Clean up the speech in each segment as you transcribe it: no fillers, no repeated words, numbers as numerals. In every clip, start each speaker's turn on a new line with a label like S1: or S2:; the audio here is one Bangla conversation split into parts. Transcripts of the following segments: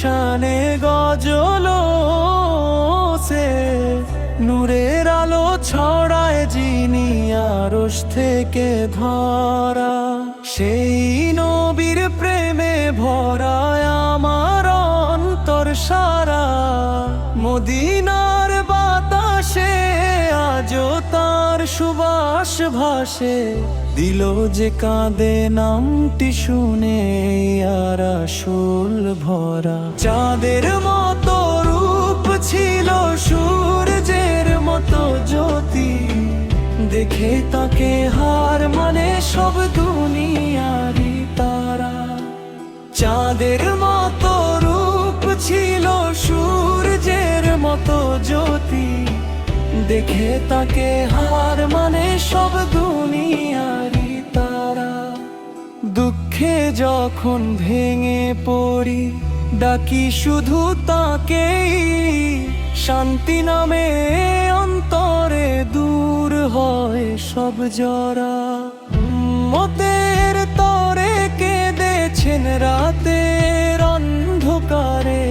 S1: শানে গজলো সে নূরের আলো ছড়ায় যিনি আরশ থেকে ধরা, সেই নবীর প্রেমে ভরায় আমার অন্তর সারা। মদিনার বাতাসে আজও তার সুবাস ভাসে, দিল যে কাঁদে নামটি শুনে আর আসল ভরা। চাঁদের মতো রূপ ছিল, সূর্যের মতো জ্যোতি, দেখে তাকে হার মানে সব দুনিয়ারি তারা। চাঁদের মতো রূপ ছিল, সূর্যের মতো জ্যোতি, দেখে তাকে হার মানে সব দুনিয়ারি তারা। দুঃখে যখন ভেঙে পড়ি ডাকি শুধু তাকেই, শান্তি নামে অন্তরে দূর হয় সব জরা। মতের তরে কেঁদেছেন রাতের অন্ধকারে,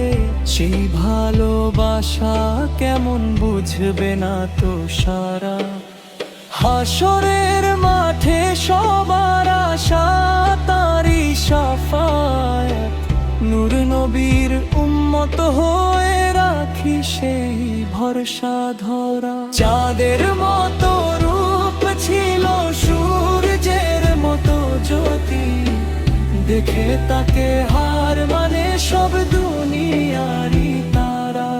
S1: সেই ভালোবাসা কেমন বুঝবে না তো সারা। হাসরের মাঠে সবার আশা তারি শাফায়াত, নূর নবীর উম্মত হয়ে রাখি সেই ভরসা ধরা। চাঁদের মতো রূপ ছিল, সূর্যের মতো জ্যোতি, দেখে তাকে হার মানে সব দুনিয়ারি তারা।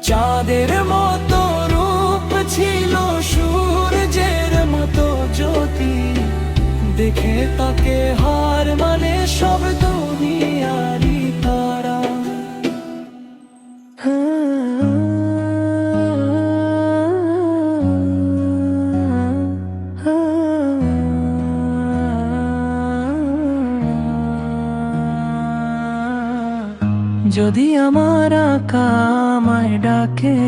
S1: চাঁদের মতো রূপ ছিল, সূর্যের মতো জ্যোতি, দেখে তাকে হার মানে সব দুনিয়ারি তারা। যদি আমার আকা আমায় ডাকে,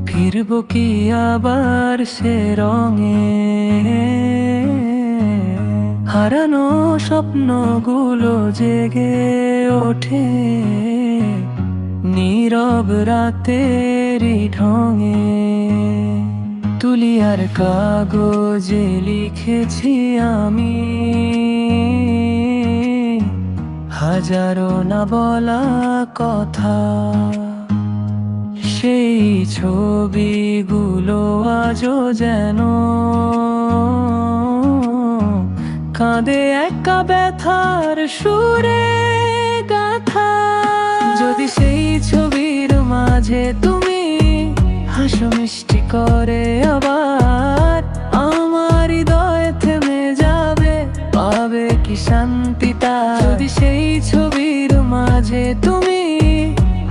S1: ফিরব কি আবার সে রঙে। হারানো স্বপ্নগুলো জেগে ওঠে নীরব রাতেরই ঢঙে। তুলি আর কাগজে লিখেছি আমি হাজারো না বলা কথা, সেই ছবিগুলো আজও যেন কাঁদে একা ব্যথার সুরে গাথা। যদি সেই ছবির মাঝে তুমি হাসো মিষ্টি করে আবার, আমার হৃদয় থেমে যাবে, পাবে কি শান্তিটা। যদি সেই ছবির মাঝে তুমি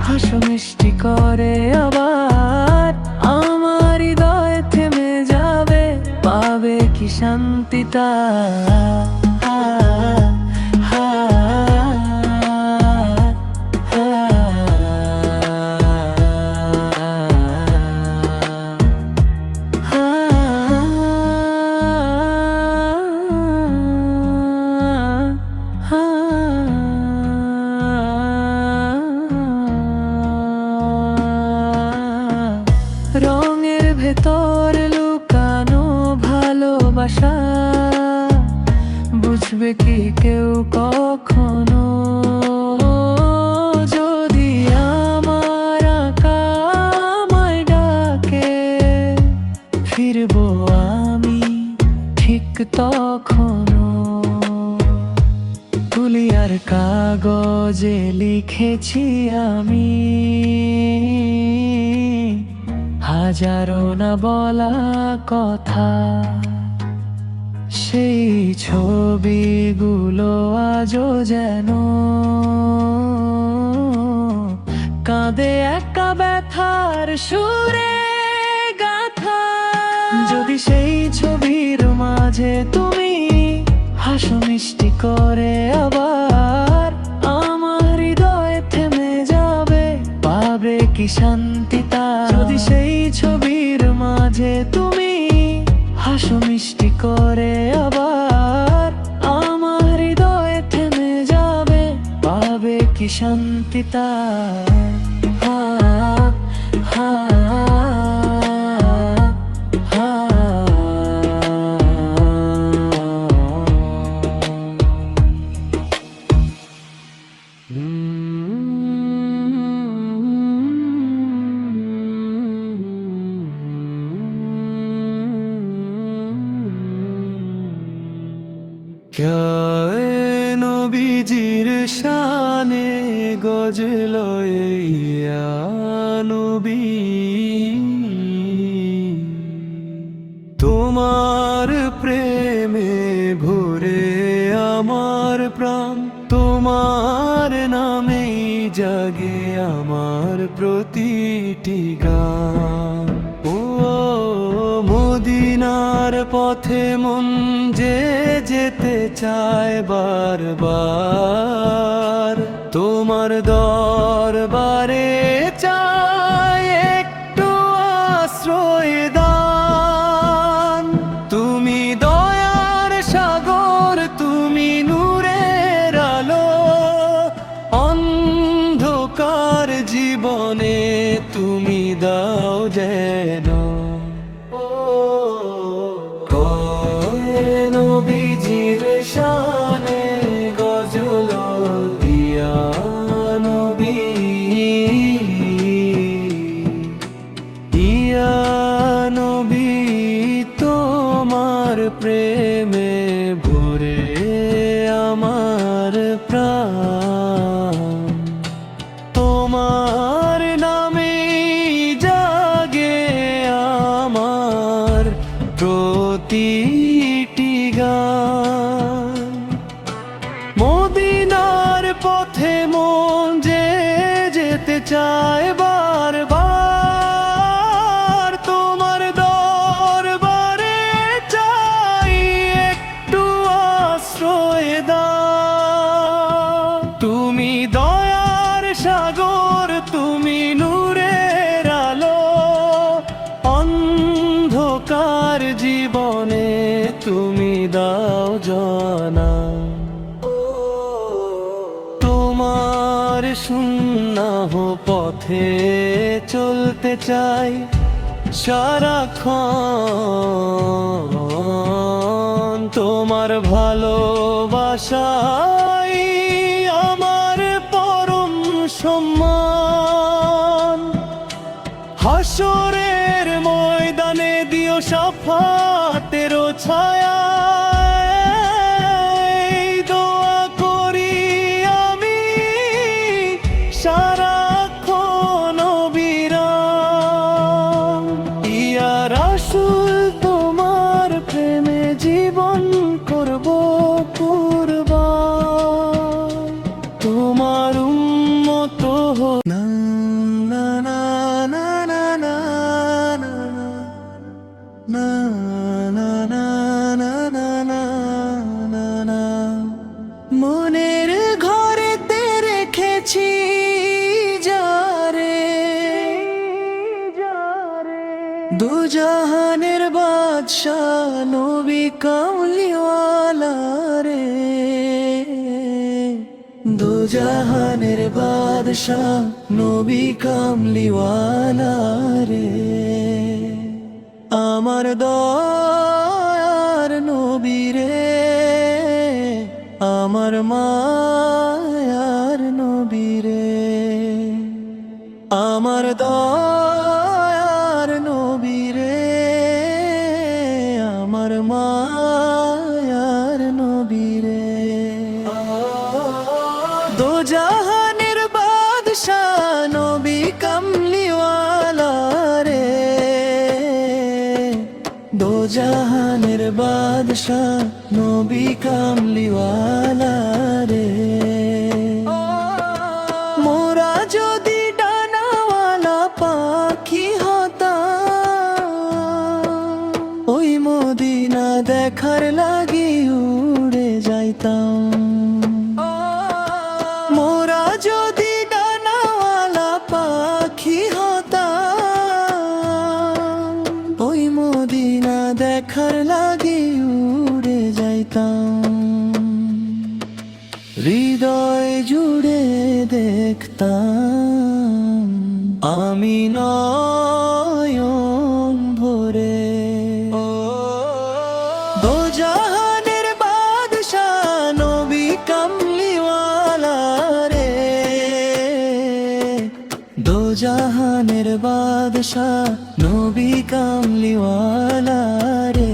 S1: হাসো মিষ্টি করে আবার, আমার হৃদয় থেমে যাবে, পাবে কি শান্তিটা। রঙের ভেতর লুকানো ভালোবাসা, বুঝবে কি কেউ কখনো। যদি আমার আকা আমায় ডাকে, ফিরবো আমি ঠিক তখনো। তুলি আর কাগজে লিখেছি আমি হাজারো না বলা কথা, সেই ছবিগুলো আজও যেন কাঁদে একা ব্যথার সুরে গাথা। যদি সেই ছবির মাঝে তুমি হাসো মিষ্টি করে আবার, আমার হৃদয় থেমে যাবে, পাবে কি শান্তি তা। যদি সেই ছবির মাঝে তুমি হাসো মিষ্টি করে আবার, আমার হৃদয় থেমে যাবে, পাবে কি শান্তি তা। হা হা হা। क्या নবীজির শানে গজলো ইয়া নবী, তোমার প্রেমে ভরে আমার প্রাণ, তোমার নামেই জাগে আমার প্রতিটি গান। ও মদিনার পথে মন যে যেতে চায় বারবার, তোমার দরবারে চায় একটু আশ্রয় দান। তুমি দয়ার সাগর, তুমি নূরের আলো, অন্ধকার জীবনে তুমি দাও যেন। নবীজির শানে গজলো ইয়া নবী, ইয়া নবী, তোমার প্রেমে ভরে আমার প্রাণ, তোমার নামে জাগে আমার প্রতিটি গান। মদিনার পথে মন যে যেতে চায় বারবার, তোমার দরবারে চাই একটু আশ্রয় দাও। তুমি দয়ার সাগর, তুমি নূরের আলো, অন্ধকার জীবনে তুমি দাও জানা। তোমার সুন্নাহ পথে চলতে চাই সারাক্ষণ, তোমার ভালোবাসাই আমার পরম সম্মান। হাসরের ময়দানে দিও শাফাতের ছায়া, দোয়া করি আমি সারাক্ষণ বিরাম। ইয়া রাসূল, তোমার প্রেমে জীবন করব কুরবান, তোমার উম্মত না না না না না না না না না না না না না। মনের ঘরেতে রেখেছি যারে, দুজাহানের বাদশাহ নবী কামলিওয়ালা রে, দুজাহানের বাদশাহ নবী কামলিওয়ালা রে। আমার দয়ার নবী রে, আমার মায়ার নবী রে, আমার দয়ার নবী রে, আমার মায়ার নবী রে। দোজাহানের বাদশাহ নবী কামলিওয়ালা রে, দো জাহানের বাদশাহ নবী কামলিওয়ালা রে। মোরা যদি ডানাওয়ালা পাখি হতাম, ওই মদিনা দেখার লাগি উড়ে যাইতাম। মোরা যদি ডানাওয়ালা পাখি হতাম, ওই মদিনা দেখার লাগি উড়ে যাইতাম। হৃদয় জুড়ে দেখতাম আমি নয়ন ভরে। দো জাহানের বাদশাহ নবী কামলিওয়ালা রে। দো জাহানের বাদশাহ নবী কামলিওয়ালা রে।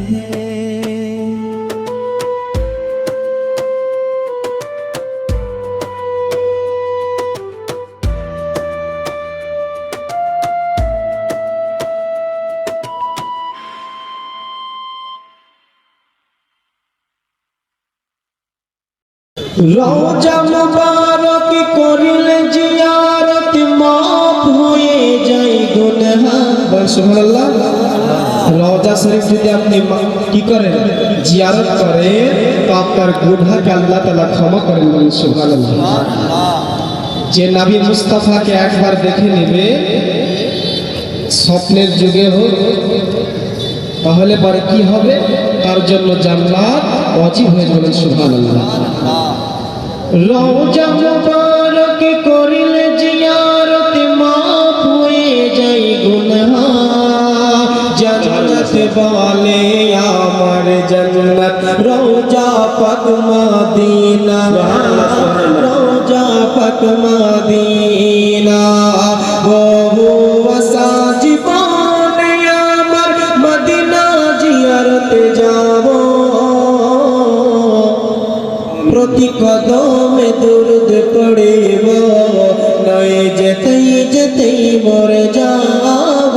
S2: রওজা মুবারক করিলে জিয়ারত মাফ হয়ে যায় গুনাহ। সুবহানাল্লাহ। রওজা শরীফ যদি আপনি কি করেন, জিয়ারত করেন, তো আপনার গুনাহকে আল্লাহ তাআলা ক্ষমা করেন। বলেন সুবহানাল্লাহ। যে নবী মুস্তাফাকে একবার দেখে নেবে, স্বপ্নের যুগে হোক, তাহলে পরে কি হবে, তার জন্য জান্নাত ওয়াজিব হয়ে যাবে। সুবহানাল্লাহ। রওজা মুবারক করিলে জিয়ারত মাফ হয়ে যায় গুনাহ। জান্নাত বলে আমার জান্নাত রওজা পাক মদিনা। রওজা পাক মদিনা বহু আশা জীবনে আমার মদিনা জিয়ারতে যাব। প্রতি কদমে দুরুদ পড়িব, নয় যেতেই যেতেই মরে যাব।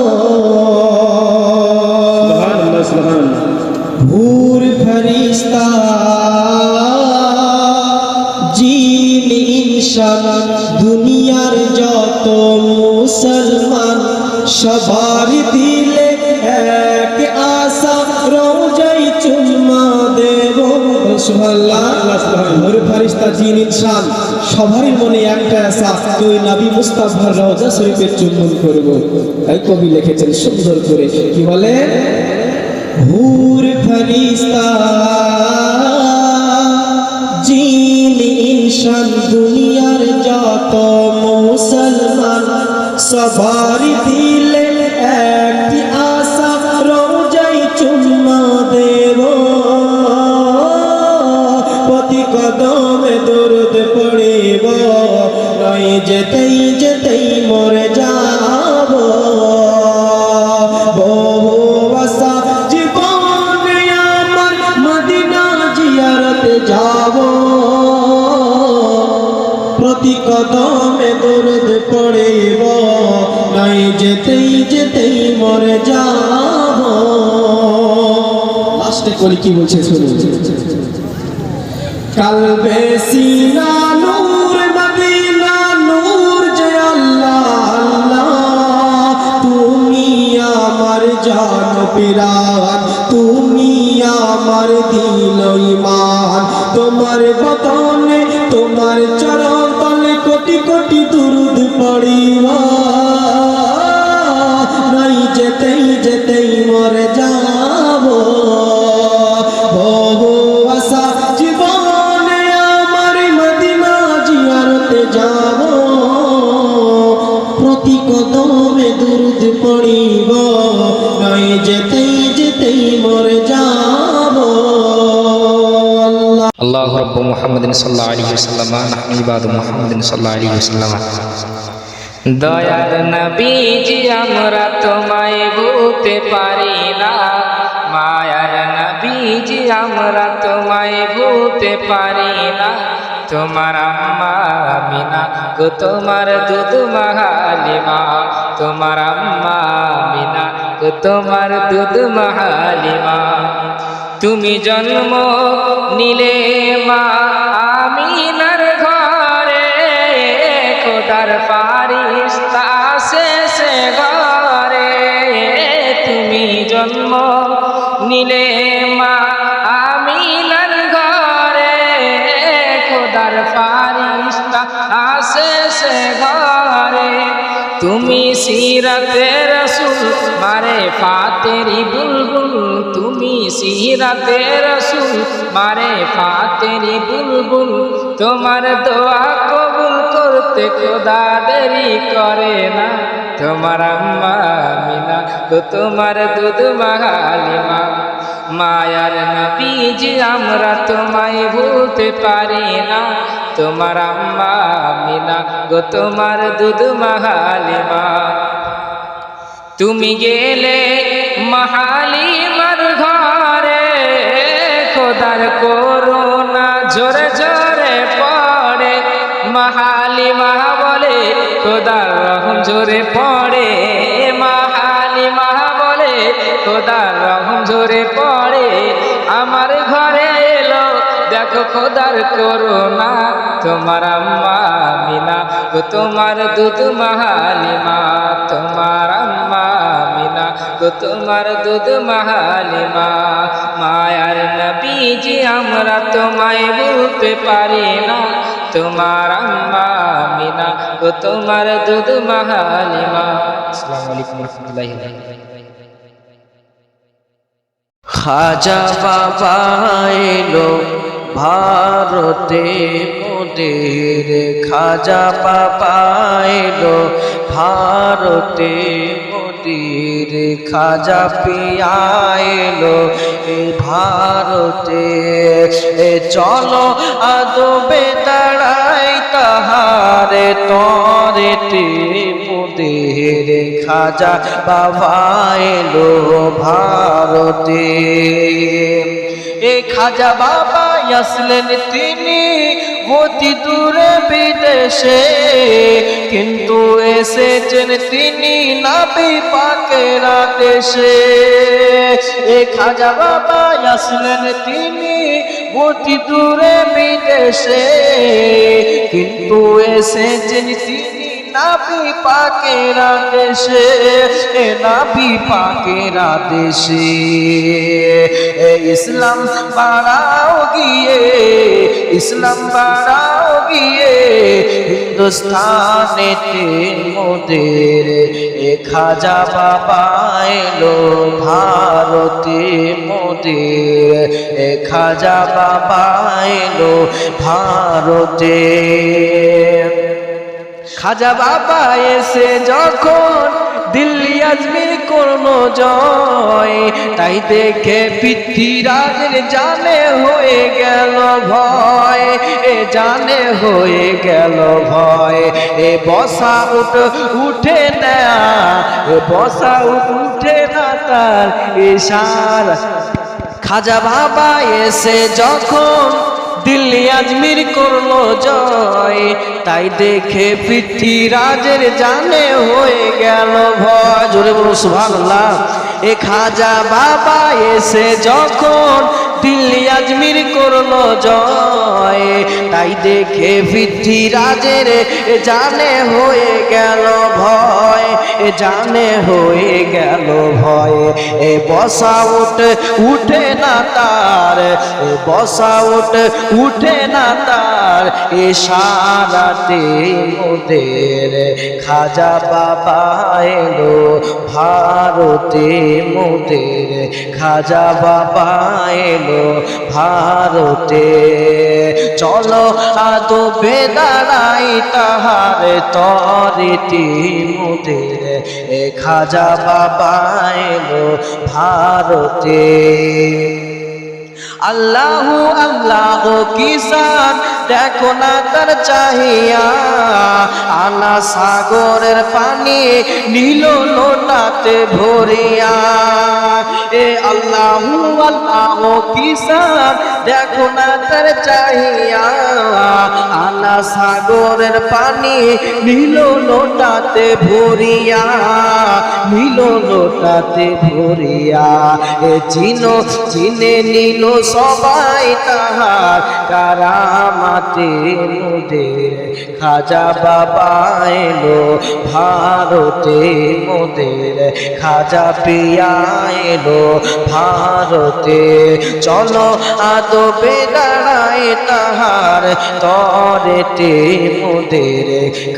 S2: ভোর ফেরেশতা জিন ইনসান দুনিয়ার যত মুসলমান সবার দিলে এক আশা, রওজায় চুম্মা দেব। সুবহানাল্লাহ। ভোর ফেরেশতা জিন ইনসান সবারই মনে একটা আশা, ওই নবী মুস্তাফার রওজা শরীফে চুম্বন করব। তাই কবি লিখেছেন সুন্দর করে, কি বলে, ভোর ফেরেশতা জিন ইনসান দুনিয়ার যত মুসলমান সবার দিলে একটি আশা, রওজায় চুম্মা দেব। প্রতি কদমে দরুদ পড়িব, নয় যেতেই যেতেই মরে যাব। বহু আশা জীবনে আমার মদিনা জিয়ারতে যাব। প্রতি কদমে দরুদ পড়িব, নয় যেতেই যেতেই মরে যাব। লাস্টে কলি কি বলছে শুনুন। কালবে সিনা নূর মদিনা নূর যে আল্লাহ আল্লাহ, তুমি আমার জান পিরান, তুমি আমার দিল ঈমান। তোমার বদনে তোমার চরণ তলে কোটি কোটি দুরুদ পড়িবা, নাই যেতেই যেতেই মরে যাব। বহু আশা জীবনে আমার মদিনা জিয়ারতে যাব। প্রতি কদমে দুরুদ পড়িব, নাই যেতেই যেতেই মরে যাব।
S3: আল্লাহু রাব্বু মুহাম্মাদিন সাল্লাল্লাহু আলাইহি ওয়াসাল্লাম নাহনু ইবাদু মুহাম্মাদিন সাল্লাল্লাহু আলাইহি ওয়াসাল্লাম। দয়ার নবীজি আমরা তোমায় ভুলতে পারি না, মায়ার নবীজি আমরা তোমায় ভুলতে পারি না। তোমার আম্মা আমিনা গো তোমার দুধ মা হালিমা, তোমার আম্মা আমিনা গো তোমার দুধ মা হালিমা। তুমি জন্ম নিলে মা আমিনার ঘরে, খোদার ফারিস্তা আসে ঘরে। তুমি জন্ম নিলে মা আমিনার ঘরে, খোদার ফারিস্তা আসে ঘরে। তুমি সিরাতে রসুল মারে ফাতেরি বুলবুল, তুমি সিরাতে রসুল মারে ফাতেরি বুলবুল। তোমার দোয়া কবুল করতে খোদা দেরি করে না। তোমার আম্মা আমিনা গো তোমার দুধ মা হালিমা। মায়ার নবীজি আমরা তোমায় ভুলতে পারি না। তোমার আম্মা আমিনা গো তোমার দুধ মা হালিমা। তুমি গেলে মা হালিমার ঘরে, খোদার করুণা জোরে জোরে পড়ে। মা হালিমা বলে খোদার রহম জোরে পড়ে। মা হালিমা বলে খোদার রহম জোরে পড়ে। আমার ঘরে এলো দেখো খোদার করুণা। তোমার আম্মা আমিনা গো তোমার দুধ মা হালিমা। তোমার আম্মা আমিনা গো তোমার দুধ মা হালিমা। মায়ার নবীজি আমরা তোমায় ভুলতে পারি না। তোমার আম্মা আমিনা গো তোমার দুধ মা হালিমা। আসসালামু আলাইকুম ওয়া রাহমাতুল্লাহি ওয়া বারাকাতুহু।
S1: খাজা বাবা এলো ভারতে মোদের, খাজা বাবা এলো ভারতে মোদের, খাজা পিয়া এলো এ ভারতে। চলো আদবে দাঁড়াই তাহারে তরেতে মোদের, খাজা বাবা এলো ভারতে। এ খাজা বাবা আসলেন তিনি অতি দূরে বিদেশে, কিন্তু এসেছেন তিনি নবী পাকের দেশে। এ খাজা বাবা আসলেন তিনি অতি দূরে বিদেশে, কিন্তু এসেছেন তিনি নবী পাকের দেশে। নবী পাকের দেশে ইসলাম বাড়াও গিয়ে, ইসলাম বাড়াও গিয়ে হিন্দুস্তানেতে মোদের। এ খাজা বাবা এলো ভারতে মোদের, এ খাজা বাবা এলো ভারতে। খাজা বাবা এসে যখন দিল্লি আজমির করলো জয়, তাই দেখে পৃথ্বীরাজের জানে হয়ে গেল ভয়। এ জানে হয়ে গেল ভয়। এ বসা উঠে না, এ বসা উঠে না তার ইশারা। খাজা বাবা এসে যখন দিল্লি আজমির করলো জয়, তাই দেখে পৃথ্বীরাজের জানে হয়ে গেল ভয়। জোরে বলো সুবহানাল্লাহ। এ খাজা বাবা এসে যখন দিল্লি আজমির করলো জয়, তাই দেখে পৃথ্বীরাজের জানে হয়ে গেল ভয়। এ জানে হয়ে গেল ভয়। এ বসা উঠে না তার, এ বসা উঠে না তার ইশারাতে মোদের। খাজা বাবা এলো ভারতে মোদের, খাজা বাবা এলো ভারতে। চলো আদবে দাঁড়াই তাহার তরেতে মোদের, এ খাজা বাবা এলো ভারতে। আল্লাহু আল্লাহ কিসান দেখো না তার চাহিয়া, আনা সাক সাগরের পানি নীল লোটাতে ভরিয়া এ আল্লাহু আল্লাহ কিসান দেখো না তার চাহিয়া আলা সাগরের পানি নীল লোটাতে ভরিয়া নীল লোটাতে ভরিয়া এ চিনে নিল সবাই তাহার কারামাতে মোদের খাজা বাবা এলো ভারতে মোদের খাজা পিয়া এলো ভারতে চলো আদবে দাঁড়ায় তাহার তরেতে মোদের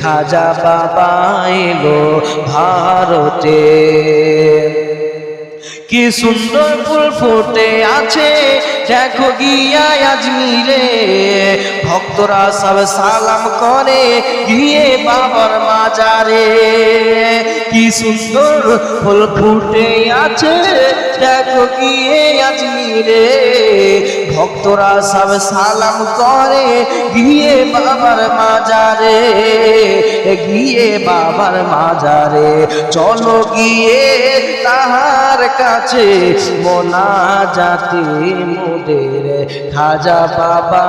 S1: খাজা বাবা এলো ভারতে কি সুন্দর ফুল ফুটে আছে দেখো গিয়া আজমিরে ভক্তরা সব সালাম করে গিয়ে বাবার মাজারে কি সুন্দর ফুল ফুটে আছে দেখো গিয়ে আজমিরে ভক্তরা সব সালাম করে গিয়ে বাবার মাজারে গিয়ে বাবার মাজারে চলো গিয়ে তাহার কাছে মোনাজাতে মোদের খাজা বাবা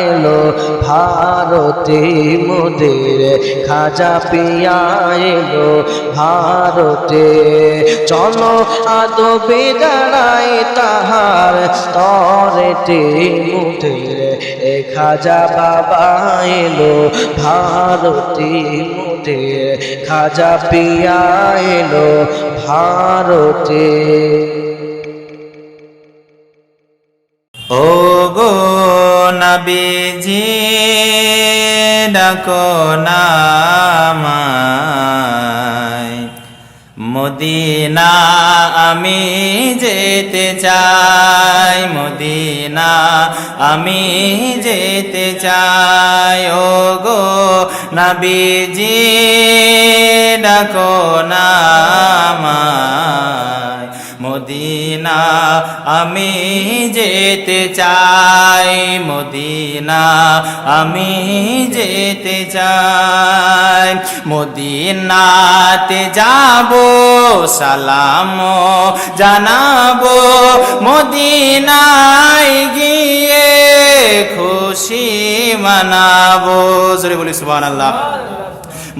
S1: এলো ভারতে মোদের খাজা পিয়া এলো ভারতে চলো আদবে দাঁড়ায় তাহার তরেতে মোদের খাজা বাবা এলো ভারতে মোদের খাজা পিয়া এলো ভারতে
S4: ও গো নবীজি ডাকো নামায় মদিনা আমি যেতে চাই মদিনা আমি যেতে চাই ও গো নবীজি ডাকো নামায় মদিনা আমি যেতে চাই মদিনা আমি যেতে চাই মদিনাতে যাব সালাম জানাবো মদিনায় গিয়ে খুশি মানাবো জোরে বলি সুবহানাল্লাহ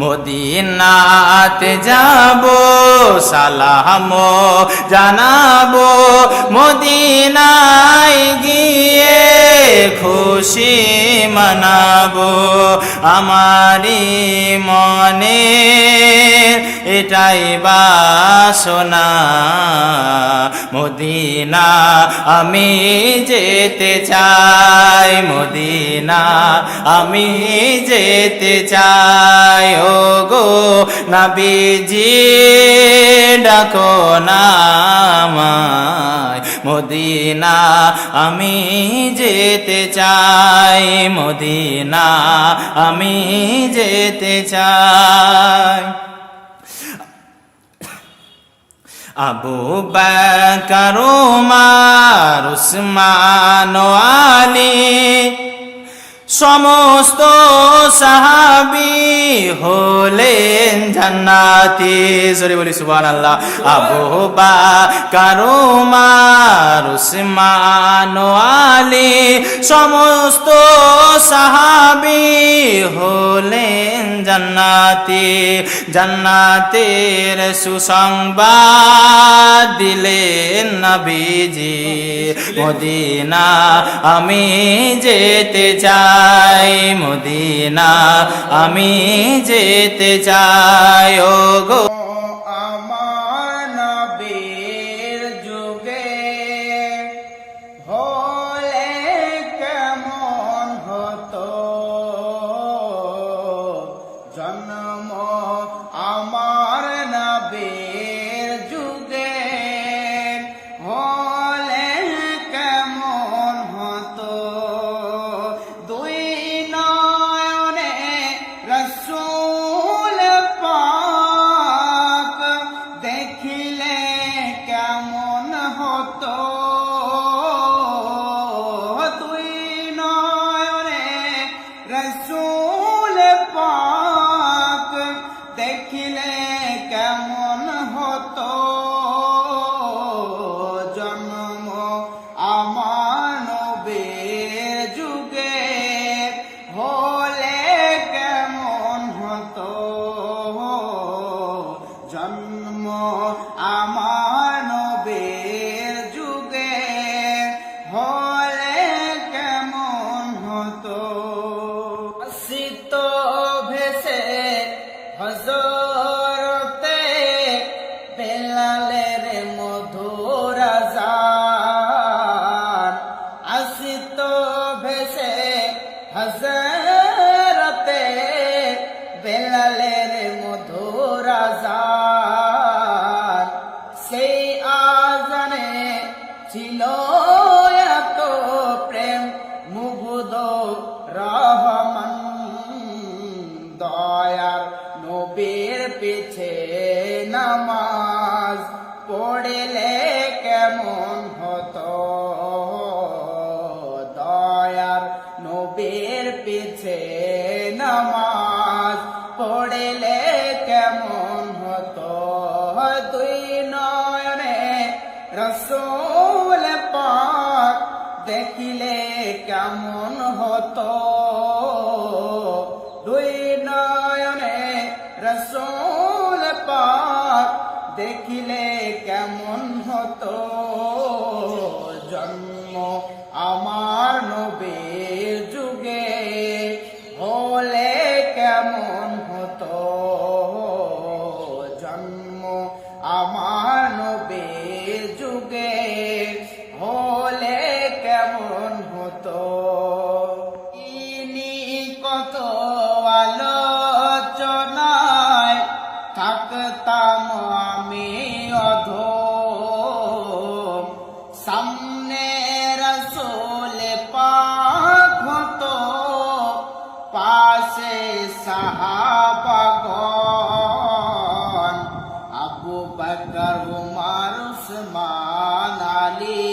S4: মদিনাতে যাব সালাম জানাবো মদিনায় গিয়ে খুশি মানাবো আমারি মনে এটাই বাসনা মদিনা আমি যেতে চাই মদিনা আমি যেতে চাই ও গো নবীজি ডাকো নামায় মদিনা আমি যেতে চাই মদিনা আমি যেতে চাই আবু বকর ওমর উসমান ও আলী সমস্ত সাহাবী হলেন জান্নাতি জোরে বলি সুবহানাল্লাহ আবু বকর ওমর উসমান ও আলী সমস্ত সাহাবী হলেন জান্নাতি জান্নাতের সুসংবাদ দিলেন নবীজি মদিনা আমি যেতে চাই মদিনা আমি যেতে চাই ও গো আমার নবীর যুগে হলে কেমন হতো জন্ম আমার নবীর যুগে হলে কেমন হতো দুই নয়নে রসূল পাক দেখিলে কেমন হতো দুই নয়নে রসূল পাক হযরতে বেলালের মধুর আযান আসিত ভেসে হযরতে বেলালের মধুর আযান সেই আযানে ছিল এত প্রেম মুগ্ধ রহমান দয়ার নবীর পিছে নামাজ পড়লে কেমন হতো দয়ার নবীর পিছে নামাজ পড়লে কেমন হতো দুই নয়নে রসূল পাক দেখিলে কেমন হতো দুই নয়নে রসূল পাক দেখিলে কেমন হতো জন্ম আমার নবীর যুগে হলে কেমন হতো জন্ম আমার নবীর যুগে হলে কেমন হতো ইনি কত আলোচনায় থাকতাম আমি অধম সামনে রসূল পাক হতো পাশে সাহাবাগণ আবু বকর উমর উসমান আলী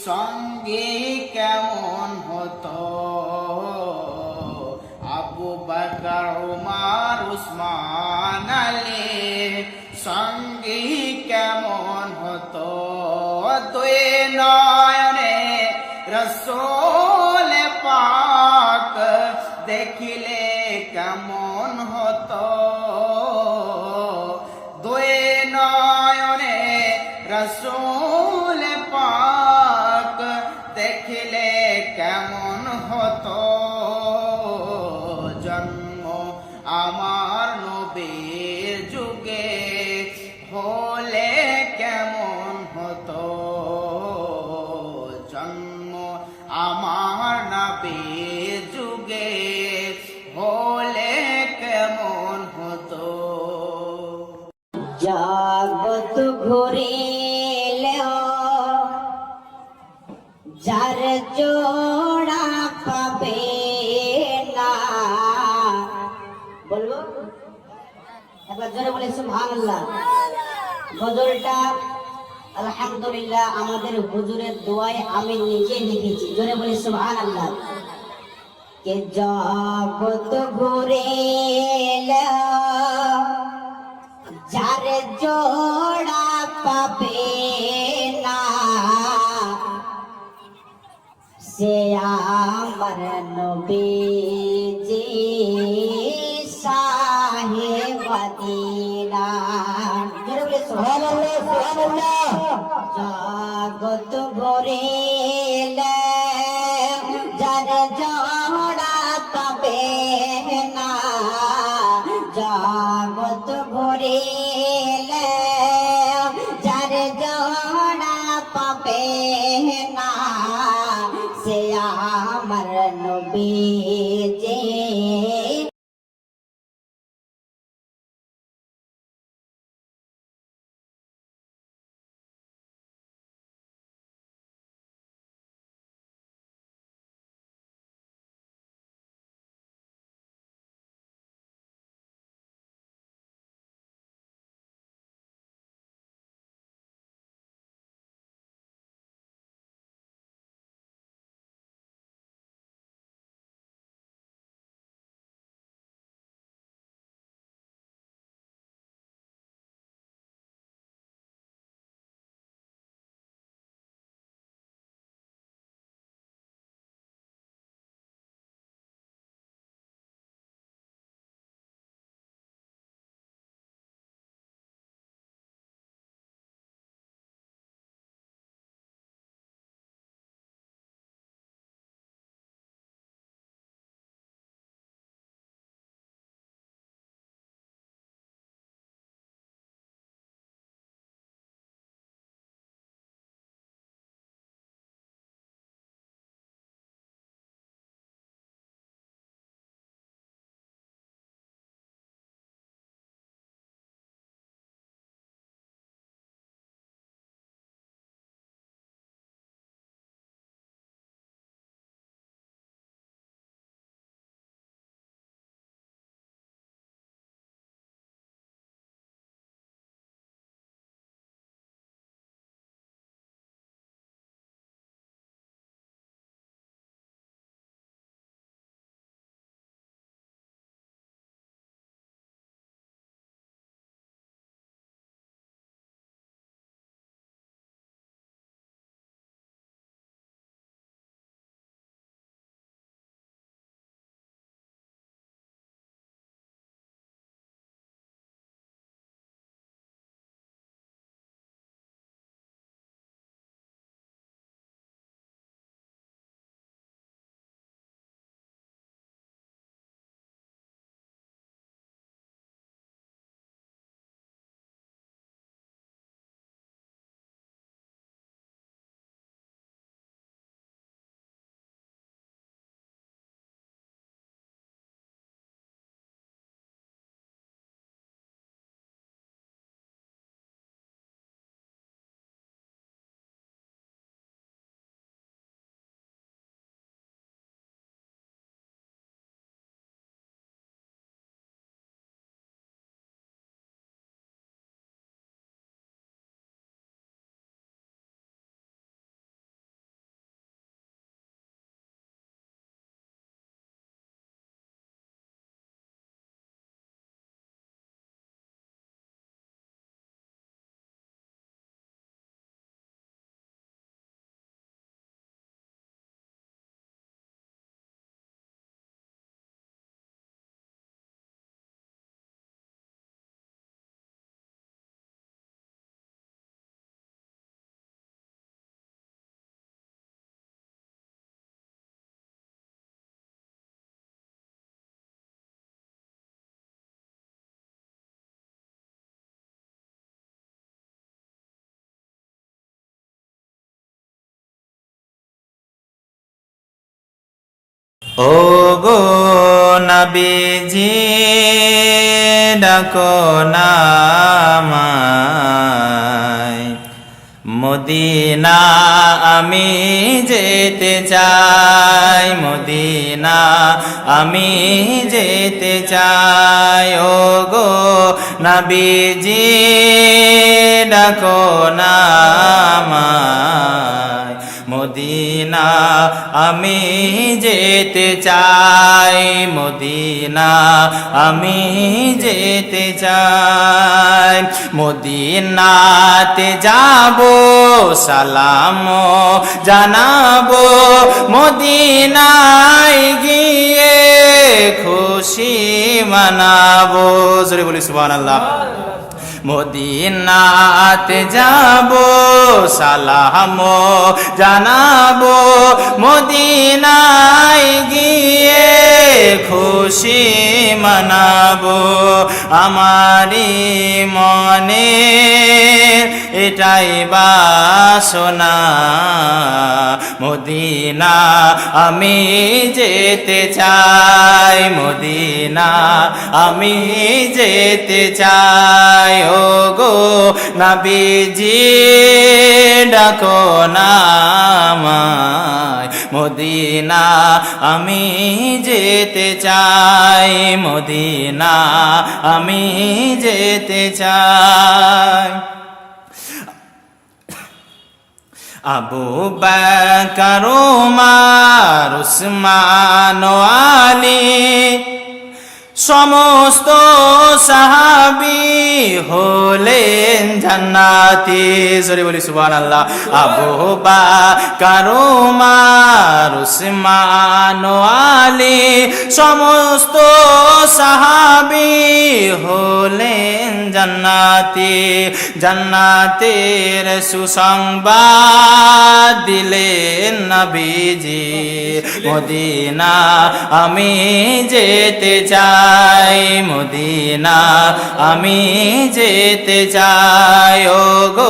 S4: সঙ্গে কেমন হতো আবু বকর উমর উসমান আলী সঙ্গে কেমন হতো দুই নয়নে রসূল পাক দেখিলে কেমন হতো দুই নয়নে রসূল পাক দেখিলে কেমন হতো জন্ম আমার নবীর যুগে হলে কেমন হতো জন্ম আমার নবীর যুগে হলে কেমন হতো
S5: জগৎ ঘুরিলেও যার জোড়া পাবে না বলবো একবার জোরে বলে সুবহানাল্লাহ গজলটা আলহামদুলিল্লাহ আমাদের হুজুরের দোয়ায় আমি নিজে লিখেছি জোরে বলে সুবহানাল্লাহ কে জগৎ ঘুরিলেও যার জোড়া পাবে না সে আমার নবীজি শাহে মদিনা জোরে বলে সুবহানাল্লাহ সুবহানাল্লাহ জগৎ ভরিলে যার জোড়া পাবে না জগৎ ভরিলে যার জোড়া পাবে না সে আমার নবীজি
S6: ও গো নবীজি ডাকো না আমায়, মদিনা আমি যেতে চাই, মদিনা আমি যেতে চাই। ও গো নবীজি ডাকো না আমায়, মদিনা আমি যেতে চাই, মদিনা আমি যেতে চাই। মদিনাতে যাব সালাম জানাবো, মদিনায় গিয়ে খুশি মানাবো। জোরে বলি সুবহানাল্লাহ। মদিনাতে যাব সালাম জানাবো, মদিনায় গিয়ে খুশি মানাবো। আমারি মনে এটাই বাসনা, মদিনা আমি যেতে চাই, মদিনা আমি যেতে চাই। ও গো নবীজি ডাকো না আমায়, মদিনা আমি যেতে চাই, মদিনা আমি যেতে চাই। আবু বকর ওমর উসমান ও আলী সমস্ত সাহাবী হলেন জান্নাতি। জোরে বলি সুবহানাল্লাহ। আবু বকর ওমর উসমান ও আলী সমস্ত সাহাবী হলেন জান্নাতি। জান্নাতের সুসংবাদ দিলেন নবীজি, মদিনা আমি যেতে চাই, মদিনা আমি যেতে চাই। ও গো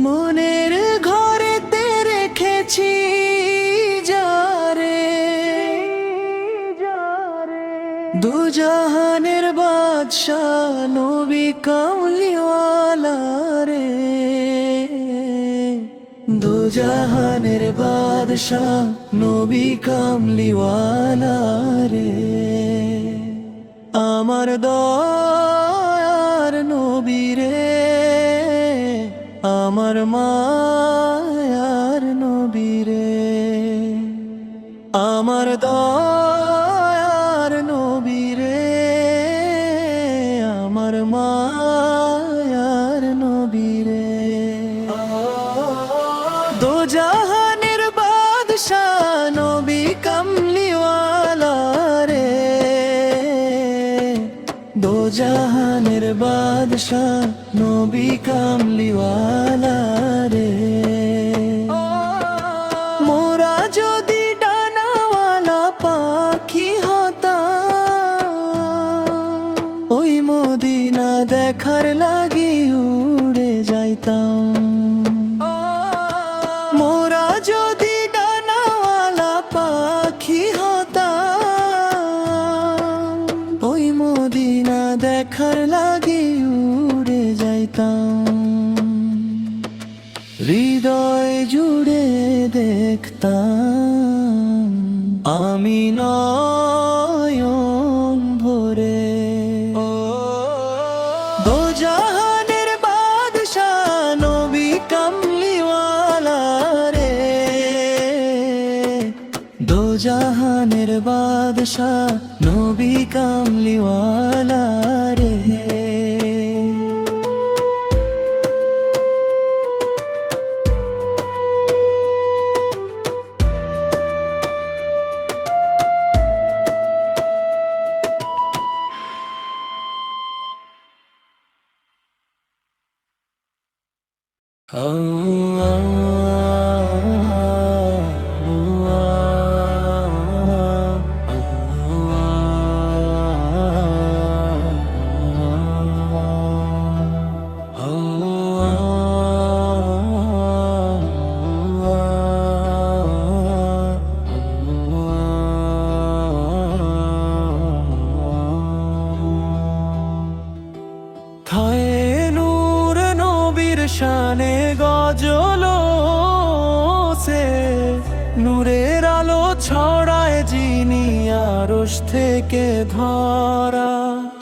S7: মনের ঘরেতে রেখেছি যারে, দুজাহানের বাদশাহ নবী কামলিওয়ালা রে, দুজাহানের বাদশাহ নবী কামলিওয়ালা রে। আমার দয়ার নবী রে, আমার মায়ার নবী রে, আমার দয়ার নবী রে, আমার মায়ার নবী রে। দোজাহানের বাদশাহ নবী কামলিওয়ালা রে, দোজাহানের বাদশাহ নবী কামলিওয়ালা রে। মোরা যদি ডানাওয়ালা পাখি হতাম, ওই মদিনা দেখার লাগি উড়ে যাইতাম। মোরা যদি ডানাওয়ালা পাখি হতাম, ওই মদিনা দেখার লাগি উড়ে যাইতাম। হৃদয় জুড়ে দেখতাম আমি নয়ন ভরে। দোজাহানের বাদশাহ নবী কামলিওয়ালা রে। দোজাহানের বাদশাহ নবী কামলিওয়ালা রে। থায়ে নূর নবীর শানে গজলো সে, নূরের আলো ছড়ায় যিনি আরশ থেকে ধরা।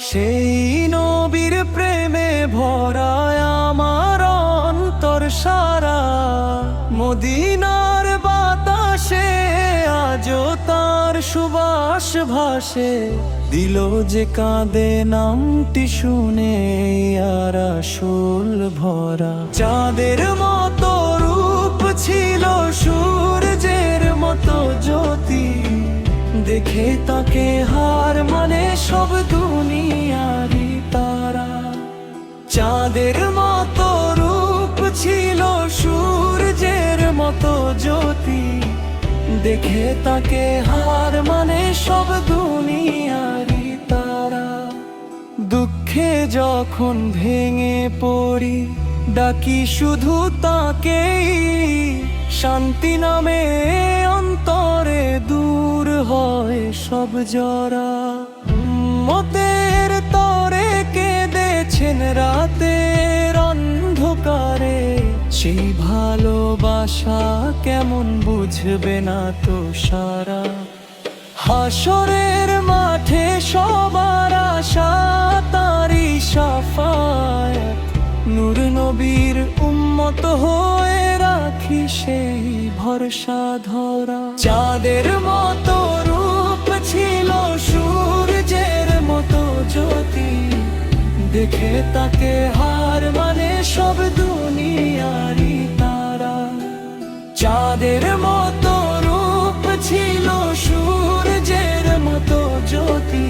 S7: সেই নবীর প্রেমে ভরায় আমার অন্তর সারা। মদিনার বাতাসে আজও তার সুবাস ভাসে। দিল যে কাঁদে নামটি শুনে আর আসল ভরা। চাঁদের মতো রূপ ছিল সূর্যের মতো জ্যোতি, দেখে তাকে হার মানে সব দুনিয়ারি তারা। চাঁদের মতো রূপ ছিল সূর্যের মতো জ্যোতি, দেখে তাকে হার মানে সব দুনিয়ারি তারা। দুঃখে যখন ভেঙে পড়ি ডাকি শুধু তাকেই, শান্তি নামে অন্তরে দূর হয় সব জরা। মতের তরে কেঁদেছেন রাতের অন্ধকারে, সেই ভালোবাসা কেমন বুঝবে না তো সারা। হাসরের মাঠে সবার আশা তারি শাফায়াত, নূর নবীর উম্মত হয়ে রাখি সেই ভরসা ধরা। চাঁদের মতো রূপ ছিল সূর্যের মতো জ্যোতি, দেখে তাকে হার মানে সব দুনিয়ারি তারা। চাঁদের মতো রূপ ছিল সূর্যের মতো জ্যোতি,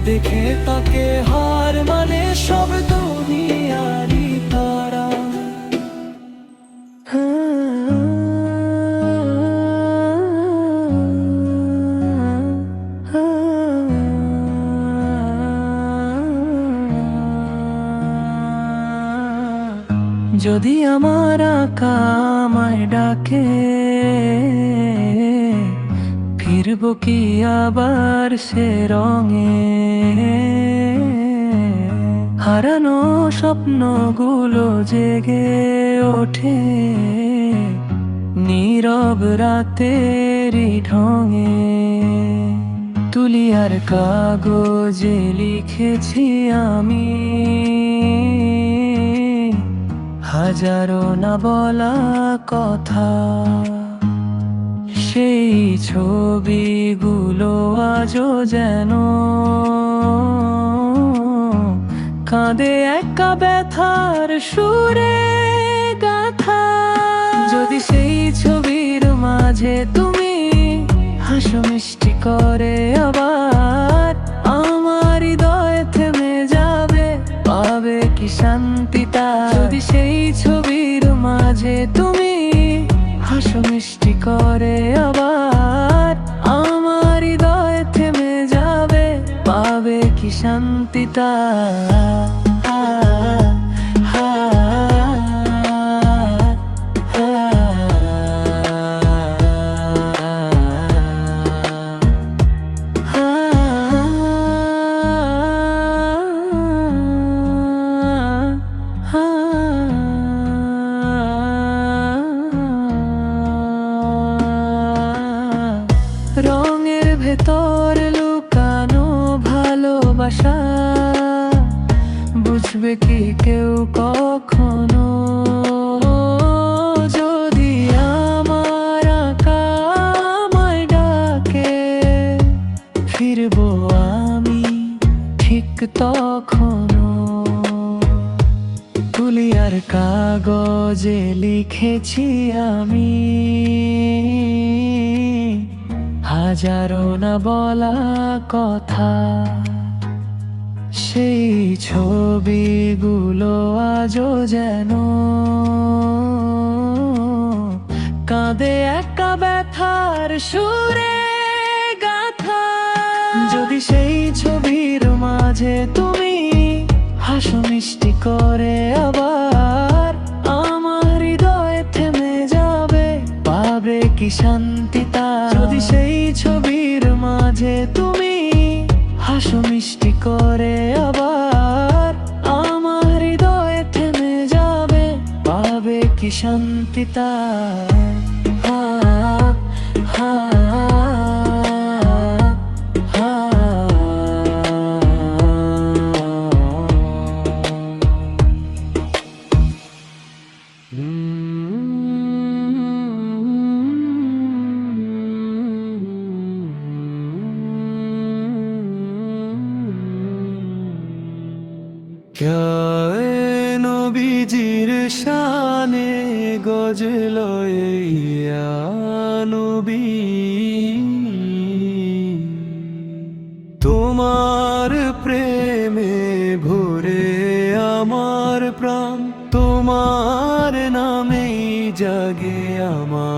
S7: দেখে তাকে হার মানে সব দুনিয়ারি তারা। যদি আমার আকা আমায় ডাকে, ফিরব কি আবার সে রঙে। হারানো স্বপ্নগুলো জেগে ওঠে নীরব রাতেরই ঢঙে। তুলি আর কাগজে লিখেছি আমি হাজারো না বলা কথা। সেই ছবিগুলো আজও যেন কাঁদে একা ব্যথার সুরে গাথা। যদি সেই ছবির মাঝে তুমি হাসো মিষ্টি করে আবার, আমার হৃদয় থেমে যাবে, পাবে মাঝে তুমি হাসো মিষ্টি করে আবার আমার হৃদয় থেমে যাবে পাবে কি শান্তি তা রঙের ভেতর লুকানো ভালোবাসা বুঝবে কি কেউ কখনো যদি আমার আঁকা আমায় ডাকে ফিরবো আমি ঠিক তখনো তুলি আর কাগজে লিখেছি আমি হাজারো না বলা কথা সেই ছবিগুলো আজও যেন কাঁদে একা ব্যথার সুরে গাথা যদি সেই ছবির মাঝে তুমি হাসো মিষ্টি করে আবার আমার হৃদয় থেমে যাবে পাবে কি শান্তি তা যদি সেই ছবির মাঝে তুমি হাসো মিষ্টি করে আবার আমার হৃদয় থেমে যাবে পাবে কি শান্তি তা হা হা নবীজির শানে গজল নবী তোমার প্রেমে ভরে আমার প্রাণ তোমার নামেই জাগে আমার